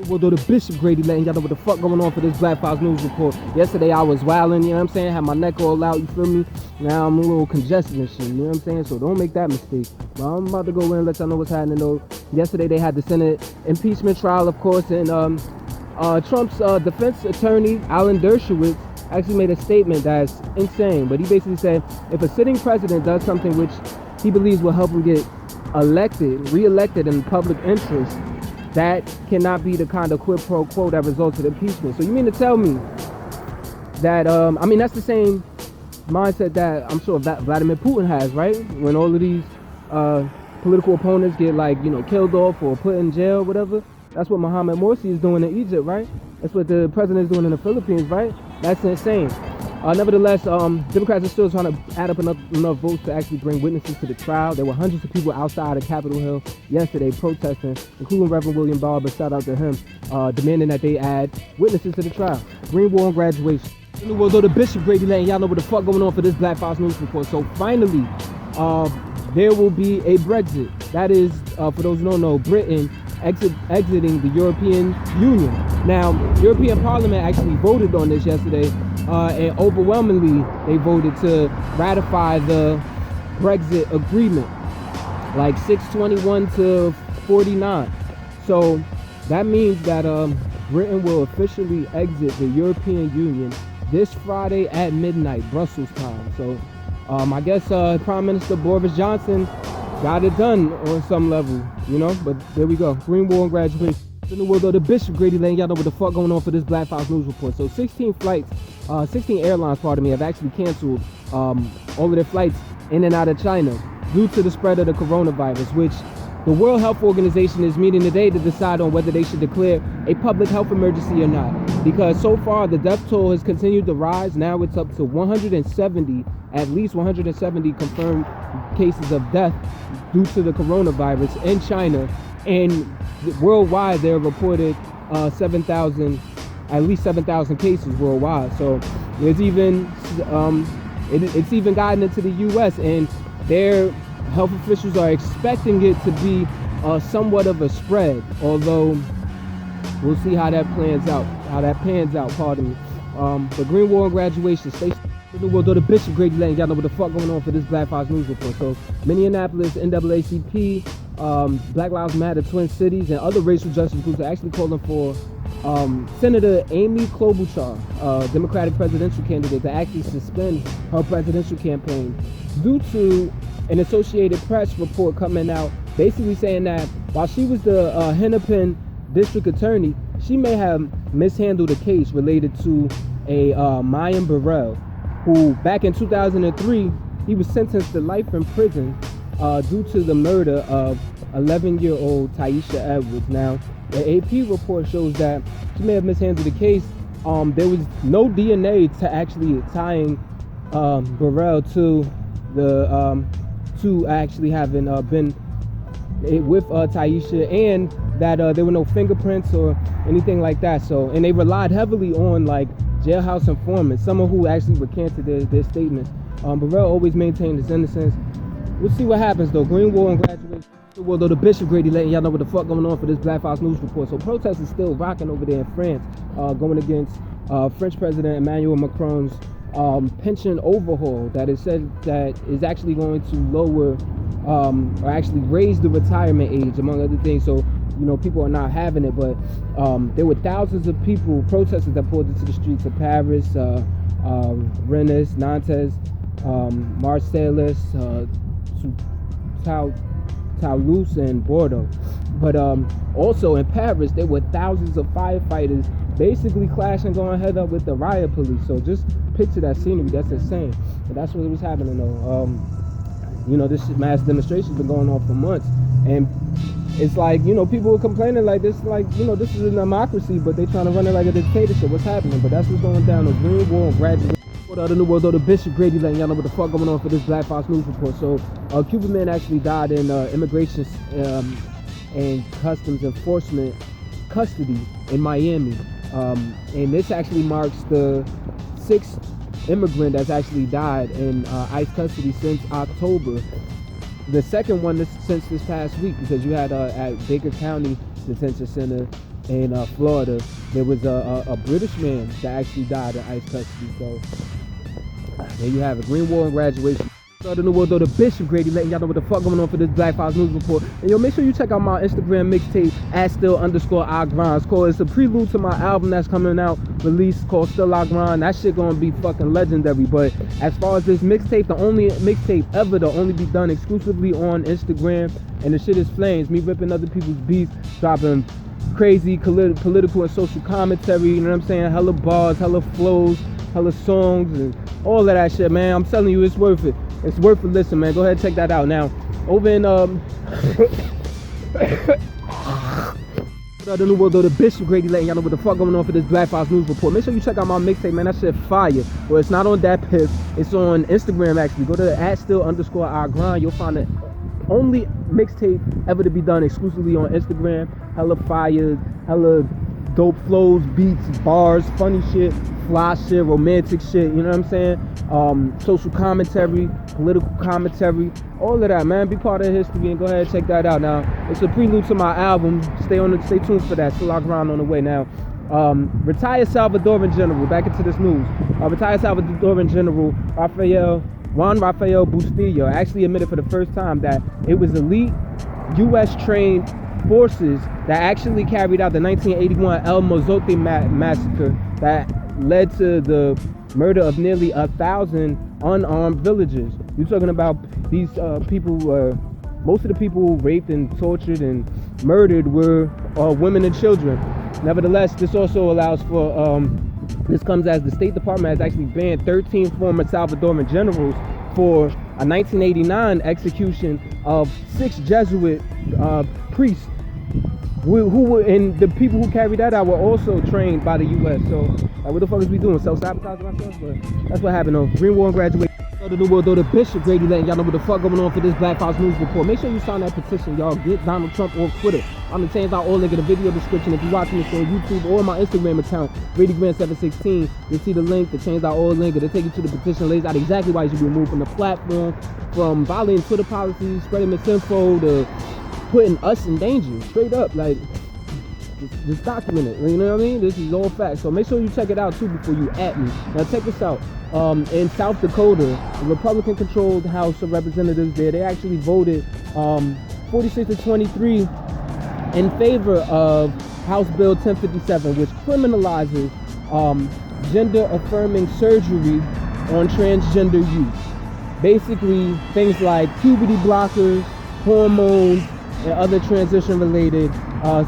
Well, though the Bishop Grady letting y'all know what the fuck going on for this Black Files News Report. Yesterday I was wilding, you know what I'm saying? Had my neck all out, you feel me? Now I'm a little congested and shit, you know what I'm saying? So don't make that mistake. But I'm about to go in and let y'all know what's happening though. Yesterday they had the Senate impeachment trial, of course, and Trump's defense attorney, Alan Dershowitz, actually made a statement that's insane. But he basically said if a sitting president does something which he believes will help him get re-elected in public interest, that cannot be the kind of quid pro quo that results in impeachment. So you mean to tell me that, I mean, that's the same mindset that I'm sure Vladimir Putin has, right? When all of these political opponents get, like, you know, killed off or put in jail, whatever. That's what Mohamed Morsi is doing in Egypt, right? That's what the president is doing in the Philippines, right? That's insane. Nevertheless, Democrats are still trying to add up enough votes to actually bring witnesses to the trial. There were hundreds of people outside of Capitol Hill yesterday protesting, including Reverend William Barber, shout out to him, demanding that they add witnesses to the trial. Green War on graduation. Well, though the Bishop Grady letting y'all know what the fuck going on for this Black Files News Report. So finally, there will be a Brexit. That is, for those who don't know, Britain exiting the European Union. Now, European Parliament actually voted on this yesterday, and overwhelmingly they voted to ratify the Brexit agreement, like 621 to 49. So that means that Britain will officially exit the European Union this Friday at midnight, Brussels time. So I guess Prime Minister Boris Johnson got it done on some level, you know, but there we go. Green War on graduation. In the world, though, the Bishop Grady letting y'all know what the fuck going on for this Black Files News Report. So 16 airlines, have actually canceled all of their flights in and out of China due to the spread of the coronavirus, which the World Health Organization is meeting today to decide on whether they should declare a public health emergency or not. Because so far, the death toll has continued to rise. Now it's up to 170, at least 170 confirmed cases of death due to the coronavirus in China. And worldwide, there are reported at least 7,000 cases worldwide. So there's even it's even gotten into the U.S. and their health officials are expecting it to be somewhat of a spread. Although we'll see how that pans out. Pardon me. But Green War on graduation. Stay. We'll go to Bishop Grady letting y'all know what the fuck going on for this Black Files News Report. So Minneapolis, NAACP, Black Lives Matter, Twin Cities, and other racial justice groups are actually calling for Senator Amy Klobuchar, Democratic presidential candidate, to actually suspend her presidential campaign due to an Associated Press report coming out basically saying that while she was the Hennepin district attorney, she may have mishandled a case related to a Mayan Burrell, who back in 2003, he was sentenced to life in prison due to the murder of 11-year-old Taisha Edwards. Now, the AP report shows that she may have mishandled the case. There was no DNA to actually tying Burrell to the to actually having been with Taisha, and that there were no fingerprints or anything like that. So, and they relied heavily on like jailhouse informants, someone who actually recanted their statements. Burrell always maintained his innocence. We'll see what happens though. Green War on graduation. Well, though the Bishop Grady letting y'all know what the fuck going on for this Black Files News Report. So protests is still rocking over there in France, going against French President Emmanuel Macron's pension overhaul that is said that is actually going to lower or actually raise the retirement age, among other things. So, you know, people are not having it, but there were thousands of people, protesters, that poured into the streets of Paris, Rennes, Nantes, Marseille, Toulouse, and Bordeaux. But also in Paris, there were thousands of firefighters basically clashing, going head up with the riot police. So just picture that scenery. That's insane. But that's what was happening though. You know, this mass demonstration's been going on for months, and it's like, you know, people were complaining like this, like, you know, this is a democracy, but they trying to run it like a dictatorship. What's happening? But that's what's going down. The Green War on graduation. For the New World, though, the Bishop Grady letting y'all know what the fuck going on for this Black Files News Report. So, a Cuban man actually died in immigration and customs enforcement custody in Miami, and this actually marks the 6th immigrant that's actually died in ICE custody since October. The second one since this past week, because you had at Baker County Detention Center in Florida. There was a British man that actually died in ICE custody. So there you have it. Green Wall and Graduation. The new world, though, the Bishop Grady, letting y'all know what the fuck going on for this Black Files News Report. And yo, make sure you check out my Instagram mixtape at @still_I grind. It's a prelude to my album that's coming out, released, called Still I Grind. That shit gonna be fucking legendary. But as far as this mixtape, the only mixtape ever to only be done exclusively on Instagram, and the shit is flames. Me ripping other people's beats, dropping crazy political and social commentary. You know what I'm saying? Hella bars, hella flows, hella songs, and all of that shit, man. I'm telling you, it's worth it. It's worth a listen, man. Go ahead and check that out. Now, over in the new world, though, the Bishop Grady, letting y'all know what the fuck going on for this Black Files News Report. Make sure you check out my mixtape, man. That shit fire. Well, it's not on that piff. It's on Instagram, actually. Go to the @still_I grind. You'll find the only mixtape ever to be done exclusively on Instagram. Hella fire, hella dope flows, beats, bars, funny shit, fly shit, romantic shit, you know what I'm saying? Social commentary, political commentary, all of that, man. Be part of history and go ahead and check that out. Now, it's a prelude to my album. Stay tuned for that. Still I grind on the way. Now, retired Salvadoran General, back into this news. Retired Salvadoran General Juan Rafael Bustillo actually admitted for the first time that it was elite U.S. trained forces that actually carried out the 1981 El Mozote massacre that led to the murder of nearly 1,000 unarmed villagers. You're talking about these people most of the people raped and tortured and murdered were women and children. Nevertheless, this also allows for this comes as the State Department has actually banned 13 former Salvadoran generals for a 1989 execution of 6 Jesuit priests who were, and the people who carried that out were also trained by the U.S. So what the fuck is we doing? Self-sabotaging ourselves? But that's what happened though. Green Wall and Graduation. The new world, though, the Bishop Grady, letting y'all know what the fuck going on for this Black Files News Report. Make sure you sign that petition, y'all. Get Donald Trump off Twitter. I'm gonna change out all link in the video description. If you're watching this on YouTube or my Instagram account, GradyGrant716, you'll see the link to change out all link. It'll take you to the petition, lays out exactly why you should be removed from the platform, from violating Twitter policies, spreading misinfo, to putting us in danger. Straight up, like, just document it. You know what I mean? This is all facts. So make sure you check it out too before you at me. Now check this out. In South Dakota, the Republican-controlled House of Representatives there, they actually voted 46-23 in favor of House Bill 1057, which criminalizes gender-affirming surgery on transgender youth. Basically, things like puberty blockers, hormones, and other transition-related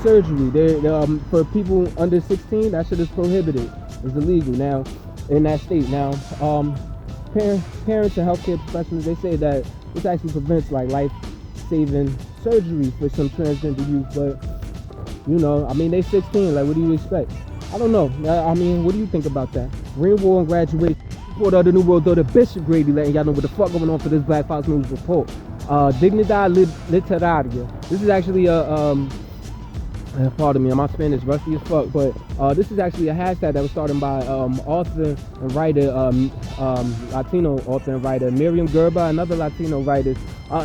surgery. For people under 16, that shit is prohibited. It's illegal now in that state. Now, parents and healthcare professionals, they say that this actually prevents like life-saving surgery for some transgender youth. But you know, I mean, they 16. Like, what do you expect? I don't know. I mean, what do you think about that? Green Wall and Graduation. Report of the new world, though, the Bishop Grady, letting y'all know what the fuck going on for this Black Files News Report. Dignidad Literaria. This is actually pardon me, my Spanish rusty as fuck, but this is actually a hashtag that was started by author and writer, Latino author and writer Miriam Gerber and other Latino writers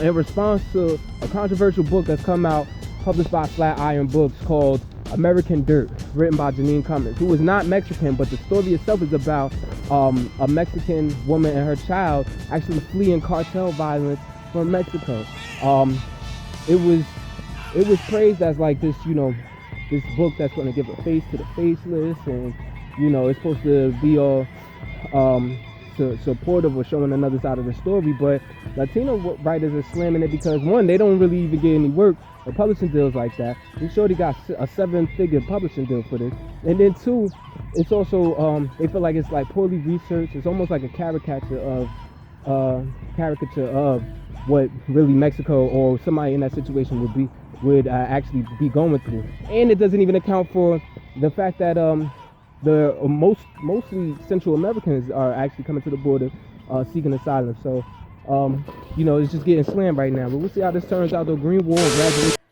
in response to a controversial book that's come out, published by Flatiron Books, called American Dirt, written by Janine Cummins, who is not Mexican, but the story itself is about a Mexican woman and her child actually fleeing cartel violence from Mexico. It was praised as like this, you know, this book that's going to give a face to the faceless, and you know, it's supposed to be all supportive or showing another side of the story. But Latino writers are slamming it because, one, they don't really even get any work or publishing deals like that. We already got a 7-figure publishing deal for this, and then two, it's also they feel like it's like poorly researched. It's almost like a caricature of what really Mexico or somebody in that situation would actually be going through. And it doesn't even account for the fact that the mostly Central Americans are actually coming to the border seeking asylum. So you know, it's just getting slammed right now. But we'll see how this turns out though. Green Wall, Graduation.